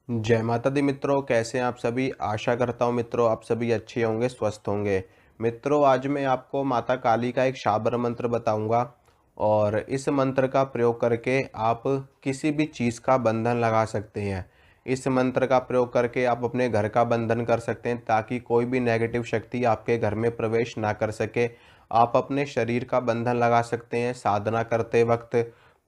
जय माता दी मित्रों, कैसे हैं आप सभी। आशा करता हूँ मित्रों आप सभी अच्छे होंगे, स्वस्थ होंगे। मित्रों, आज मैं आपको माता काली का एक शाबर मंत्र बताऊंगा और इस मंत्र का प्रयोग करके आप किसी भी चीज़ का बंधन लगा सकते हैं। इस मंत्र का प्रयोग करके आप अपने घर का बंधन कर सकते हैं ताकि कोई भी नेगेटिव शक्ति आपके घर में प्रवेश ना कर सके। आप अपने शरीर का बंधन लगा सकते हैं साधना करते वक्त,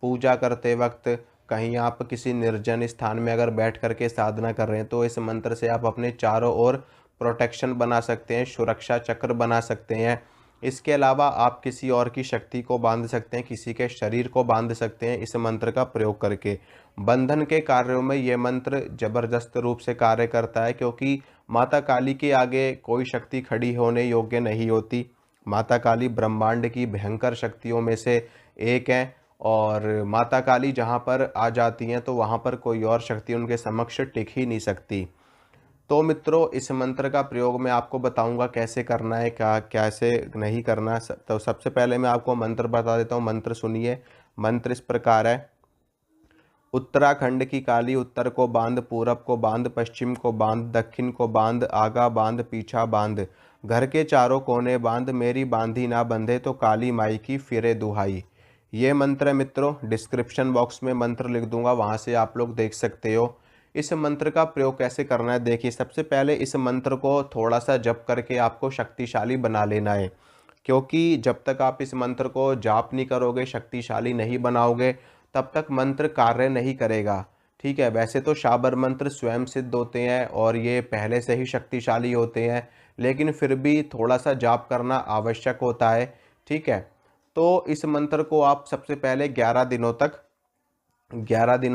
पूजा करते वक्त। कहीं आप किसी निर्जन स्थान में अगर बैठ करके साधना कर रहे हैं तो इस मंत्र से आप अपने चारों ओर प्रोटेक्शन बना सकते हैं, सुरक्षा चक्र बना सकते हैं। इसके अलावा आप किसी और की शक्ति को बांध सकते हैं, किसी के शरीर को बांध सकते हैं इस मंत्र का प्रयोग करके। बंधन के कार्यों में ये मंत्र जबरदस्त रूप से कार्य करता है, क्योंकि माता काली के आगे कोई शक्ति खड़ी होने योग्य नहीं होती। माता काली ब्रह्मांड की भयंकर शक्तियों में से एक हैं और माता काली जहाँ पर आ जाती हैं तो वहाँ पर कोई और शक्ति उनके समक्ष टिक ही नहीं सकती। तो मित्रों, इस मंत्र का प्रयोग मैं आपको बताऊंगा कैसे करना है, क्या कैसे नहीं करना। तो सबसे पहले मैं आपको मंत्र बता देता हूँ। मंत्र सुनिए। मंत्र इस प्रकार है। उत्तराखंड की काली उत्तर को बांध, पूरब को बांध, पश्चिम को बांध, दक्षिण को बांध, आगा बांध, पीछा बांध, घर के चारों कोने बांध, मेरी बांधी ना बंधे तो काली माई की फिरे दुहाई। ये मंत्र है मित्रों, डिस्क्रिप्शन बॉक्स में मंत्र लिख दूंगा, वहां से आप लोग देख सकते हो। इस मंत्र का प्रयोग कैसे करना है देखिए। सबसे पहले इस मंत्र को थोड़ा सा जप करके आपको शक्तिशाली बना लेना है, क्योंकि जब तक आप इस मंत्र को जाप नहीं करोगे, शक्तिशाली नहीं बनाओगे, तब तक मंत्र कार्य नहीं करेगा। ठीक है। वैसे तो शाबर मंत्र स्वयं सिद्ध होते हैं और ये पहले से ही शक्तिशाली होते हैं, लेकिन फिर भी थोड़ा सा जाप करना आवश्यक होता है। ठीक है। तो इस मंत्र को आप सबसे पहले 11 दिनों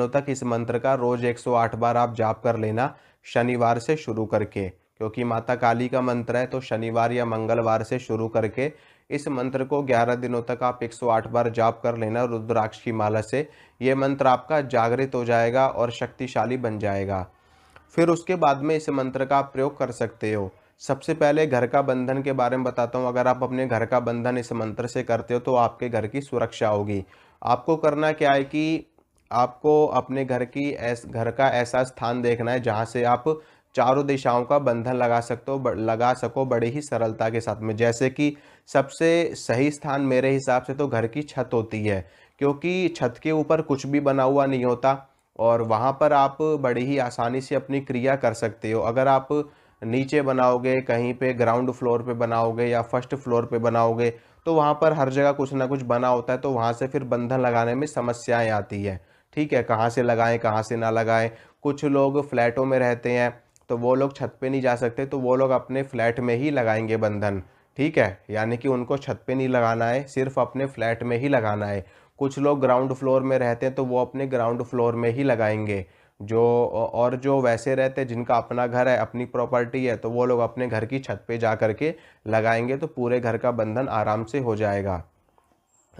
तक इस मंत्र का रोज 108 बार आप जाप कर लेना, शनिवार से शुरू करके। क्योंकि माता काली का मंत्र है तो शनिवार या मंगलवार से शुरू करके इस मंत्र को 11 दिनों तक आप 108 बार जाप कर लेना रुद्राक्ष की माला से। ये मंत्र आपका जागृत हो जाएगा और शक्तिशाली बन जाएगा। फिर उसके बाद में इस मंत्र का आप प्रयोग कर सकते हो। सबसे पहले घर का बंधन के बारे में बताता हूँ। अगर आप अपने घर का बंधन इस मंत्र से करते हो तो आपके घर की सुरक्षा होगी। आपको करना क्या है कि आपको अपने घर का ऐसा स्थान देखना है जहाँ से आप चारों दिशाओं का बंधन लगा सको बड़े ही सरलता के साथ में। जैसे कि सबसे सही स्थान मेरे हिसाब से तो घर की छत होती है, क्योंकि छत के ऊपर कुछ भी बना हुआ नहीं होता और वहाँ पर आप बड़ी ही आसानी से अपनी क्रिया कर सकते हो। अगर आप नीचे बनाओगे, कहीं पे ग्राउंड फ्लोर पे बनाओगे या फर्स्ट फ्लोर पे बनाओगे, तो वहाँ पर हर जगह कुछ ना कुछ बना होता है, तो वहाँ से फिर बंधन लगाने में समस्याएं आती है। ठीक है। कहाँ से लगाएं, कहाँ से ना लगाएं। कुछ लोग फ्लैटों में रहते हैं तो वो लोग छत पे नहीं जा सकते, तो वो लोग अपने फ्लैट में ही लगाएंगे बंधन। ठीक है। यानी कि उनको छत पे नहीं लगाना है, सिर्फ अपने फ्लैट में ही लगाना है। कुछ लोग ग्राउंड फ्लोर में रहते हैं तो वो अपने ग्राउंड फ्लोर में ही लगाएंगे। और जो वैसे रहते हैं जिनका अपना घर है, अपनी प्रॉपर्टी है, तो वो लोग अपने घर की छत पे जा करके लगाएंगे, तो पूरे घर का बंधन आराम से हो जाएगा।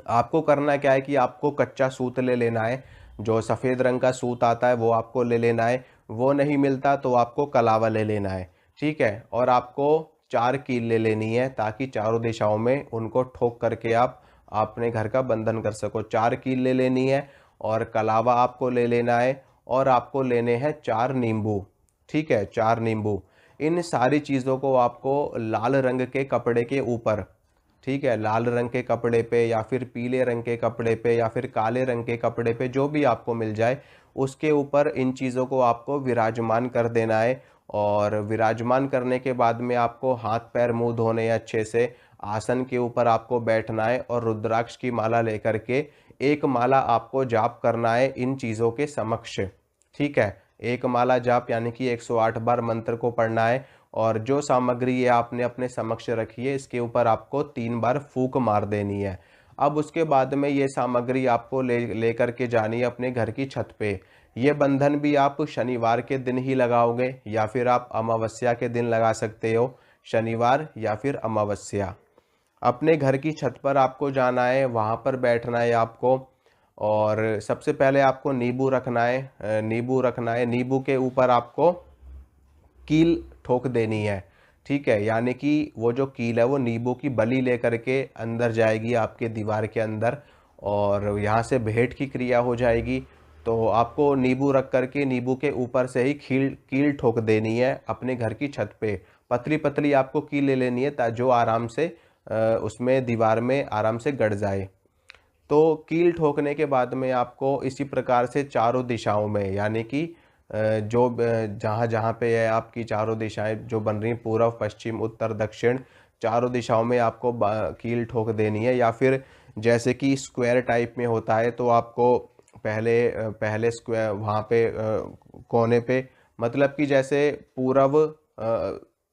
आपको करना क्या है कि आपको कच्चा सूत ले लेना है। जो सफ़ेद रंग का सूत आता है वो आपको ले लेना है। वो नहीं मिलता तो आपको कलावा ले लेना है। ठीक है। और आपको 4 कील ले लेनी है ताकि चारों दिशाओं में उनको ठोक करके आप अपने घर का बंधन कर सको। 4 कील ले लेनी है और कलावा आपको ले लेना है और आपको लेने हैं 4 नींबू। ठीक है। 4 नींबू। इन सारी चीज़ों को आपको लाल रंग के कपड़े के ऊपर, ठीक है, लाल रंग के कपड़े पे या फिर पीले रंग के कपड़े पे या फिर काले रंग के कपड़े पे, जो भी आपको मिल जाए, उसके ऊपर इन चीज़ों को आपको विराजमान कर देना है। और विराजमान करने के बाद में आपको हाथ पैर मुंह धोने हैं अच्छे से। आसन के ऊपर आपको बैठना है और रुद्राक्ष की माला लेकर के एक माला आपको जाप करना है इन चीज़ों के समक्ष। ठीक है। एक माला जाप यानी कि 108 बार मंत्र को पढ़ना है। और जो सामग्री ये आपने अपने समक्ष रखी है इसके ऊपर आपको 3 बार फूंक मार देनी है। अब उसके बाद में ये सामग्री आपको लेकर के जानी है अपने घर की छत पे। ये बंधन भी आप शनिवार के दिन ही लगाओगे या फिर आप अमावस्या के दिन लगा सकते हो, शनिवार या फिर अमावस्या। अपने घर की छत पर आपको जाना है, वहाँ पर बैठना है आपको। और सबसे पहले आपको नींबू रखना है, नींबू के ऊपर आपको कील ठोक देनी है। ठीक है। यानी कि वो जो कील है वो नींबू की बली लेकर के अंदर जाएगी आपके दीवार के अंदर और यहाँ से भेंट की क्रिया हो जाएगी। तो आपको नींबू रख कर के नींबू के ऊपर से ही कील ठोक देनी है अपने घर की छत पे। पतली पतली आपको कील ले लेनी है जो आराम से उसमें दीवार में आराम से गड़ जाए। तो कील ठोकने के बाद में आपको इसी प्रकार से चारों दिशाओं में, यानी कि जो जहाँ जहाँ पे है आपकी चारों दिशाएं जो बन रही हैं, पूर्व पश्चिम उत्तर दक्षिण, चारों दिशाओं में आपको कील ठोक देनी है। या फिर जैसे कि स्क्वायर टाइप में होता है तो आपको पहले स्क्वायर वहाँ पे कोने पे, मतलब कि जैसे पूर्व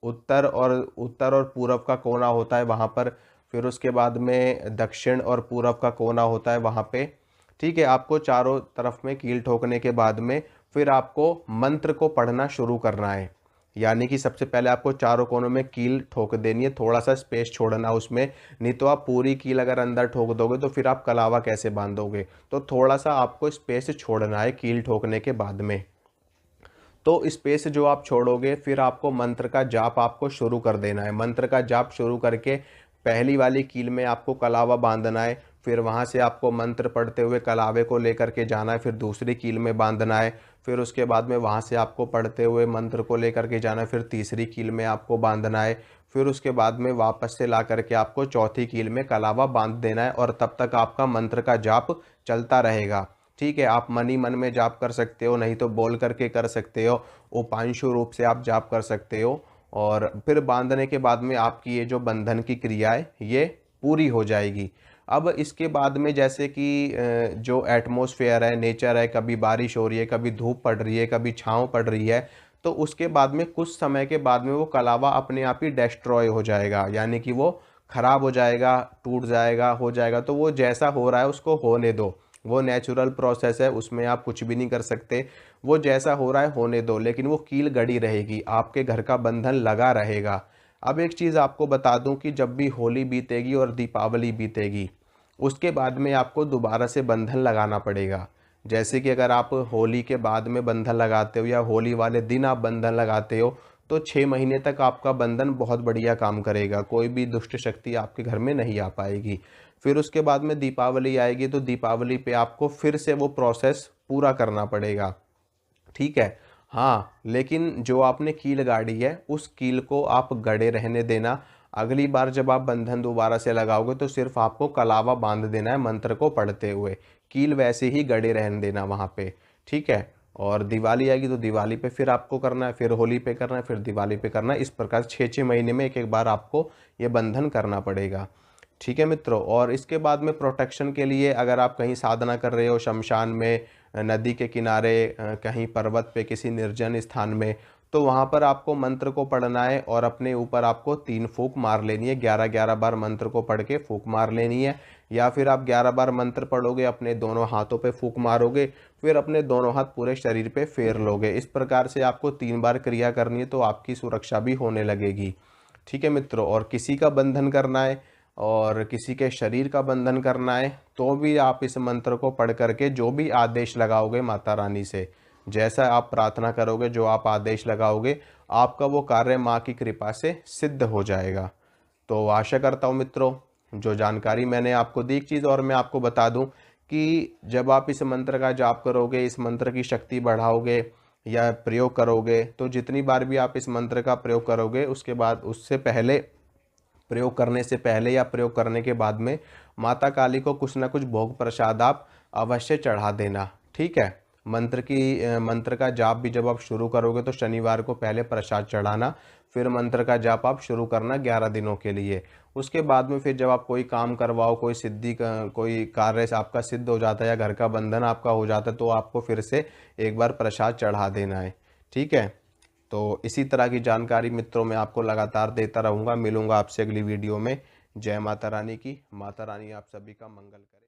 उत्तर और पूर्व का कोना होता है वहाँ पर, फिर उसके बाद में दक्षिण और पूर्व का कोना होता है वहाँ पे। ठीक है, आपको चारों तरफ में कील ठोकने के बाद में फिर आपको मंत्र को पढ़ना शुरू करना है। यानी कि सबसे पहले आपको चारों कोनों में कील ठोक देनी है, थोड़ा सा स्पेस छोड़ना उसमें, नहीं तो आप पूरी कील अगर अंदर ठोक दोगे तो फिर आप कलावा कैसे बांधोगे। तो थोड़ा सा आपको स्पेस छोड़ना है कील ठोकने के बाद में। तो स्पेस जो आप छोड़ोगे फिर आपको मंत्र का जाप आपको शुरू कर देना है। मंत्र का जाप शुरू करके पहली वाली कील में आपको कलावा बांधना है, फिर वहाँ से आपको मंत्र पढ़ते हुए कलावे को लेकर के जाना है, फिर दूसरी कील में बांधना है, फिर उसके बाद में वहाँ से आपको पढ़ते हुए मंत्र को लेकर के जाना है, फिर तीसरी कील में आपको बांधना है, फिर उसके बाद में वापस से ला करके आपको चौथी कील में कलावा बांध देना है, और तब तक आपका मंत्र का जाप चलता रहेगा। ठीक है, आप मन ही मन में जाप कर सकते हो, नहीं तो बोल करके कर सकते हो, उपांशु रूप से आप जाप कर सकते हो। और फिर बांधने के बाद में आपकी ये जो बंधन की क्रिया है ये पूरी हो जाएगी। अब इसके बाद में जैसे कि जो एटमॉस्फेयर है, नेचर है, कभी बारिश हो रही है, कभी धूप पड़ रही है, कभी छाँव पड़ रही है, तो उसके बाद में कुछ समय के बाद में वो कलावा अपने आप ही डेस्ट्रॉय हो जाएगा, यानी कि वो खराब हो जाएगा, टूट जाएगा, हो जाएगा। तो वो जैसा हो रहा है उसको होने दो, वो नेचुरल प्रोसेस है, उसमें आप कुछ भी नहीं कर सकते। वो जैसा हो रहा है होने दो, लेकिन वो कील गड़ी रहेगी, आपके घर का बंधन लगा रहेगा। अब एक चीज़ आपको बता दूं कि जब भी होली बीतेगी और दीपावली बीतेगी, उसके बाद में आपको दोबारा से बंधन लगाना पड़ेगा। जैसे कि अगर आप होली के बाद में बंधन लगाते हो या होली वाले दिन आप बंधन लगाते हो, तो 6 महीने तक आपका बंधन बहुत बढ़िया काम करेगा, कोई भी दुष्ट शक्ति आपके घर में नहीं आ पाएगी। फिर उसके बाद में दीपावली आएगी, तो दीपावली पे आपको फिर से वो प्रोसेस पूरा करना पड़ेगा। ठीक है, हाँ, लेकिन जो आपने कील गाड़ी है उस कील को आप गड़े रहने देना। अगली बार जब आप बंधन दोबारा से लगाओगे तो सिर्फ आपको कलावा बांध देना है मंत्र को पढ़ते हुए, कील वैसे ही गड़े रहने देना वहाँ पे। ठीक है, और दिवाली आएगी तो दिवाली पे फिर आपको करना है, फिर होली पे करना है, फिर दिवाली पे करना है। इस प्रकार 6-6 महीने में एक एक बार आपको ये बंधन करना पड़ेगा। ठीक है मित्रों, और इसके बाद में प्रोटेक्शन के लिए अगर आप कहीं साधना कर रहे हो, शमशान में, नदी के किनारे, कहीं पर्वत पे, किसी निर्जन स्थान में, तो वहाँ पर आपको मंत्र को पढ़ना है और अपने ऊपर आपको 3 फूंक मार लेनी है। 11-11 बार मंत्र को पढ़ के फूंक मार लेनी है। या फिर आप 11 बार मंत्र पढ़ोगे, अपने दोनों हाथों पे फूंक मारोगे, फिर अपने दोनों हाथ पूरे शरीर पे फेर लोगे। इस प्रकार से आपको 3 बार क्रिया करनी है, तो आपकी सुरक्षा भी होने लगेगी। ठीक है मित्रों, और किसी का बंधन करना है और किसी के शरीर का बंधन करना है, तो भी आप इस मंत्र को पढ़ करके जो भी आदेश लगाओगे माता रानी से, जैसा आप प्रार्थना करोगे, जो आप आदेश लगाओगे, आपका वो कार्य माँ की कृपा से सिद्ध हो जाएगा। तो आशा करता हूँ मित्रों, जो जानकारी मैंने आपको दी। एक चीज़ और मैं आपको बता दूँ कि जब आप इस मंत्र का जाप करोगे, इस मंत्र की शक्ति बढ़ाओगे या प्रयोग करोगे, तो जितनी बार भी आप इस मंत्र का प्रयोग करोगे, उसके बाद, उससे पहले, प्रयोग करने से पहले या प्रयोग करने के बाद में माता काली को कुछ ना कुछ भोग प्रसाद आप अवश्य चढ़ा देना। ठीक है, मंत्र का जाप भी जब आप शुरू करोगे तो शनिवार को पहले प्रसाद चढ़ाना, फिर मंत्र का जाप आप शुरू करना 11 दिनों के लिए। उसके बाद में फिर जब आप कोई काम करवाओ, कोई कार्य से आपका सिद्ध हो जाता है या घर का बंधन आपका हो जाता है, तो आपको फिर से एक बार प्रसाद चढ़ा देना है। ठीक है, तो इसी तरह की जानकारी मित्रों मैं आपको लगातार देता रहूँगा। मिलूंगा आपसे अगली वीडियो में। जय माता रानी की। माता रानी आप सभी का मंगल करे।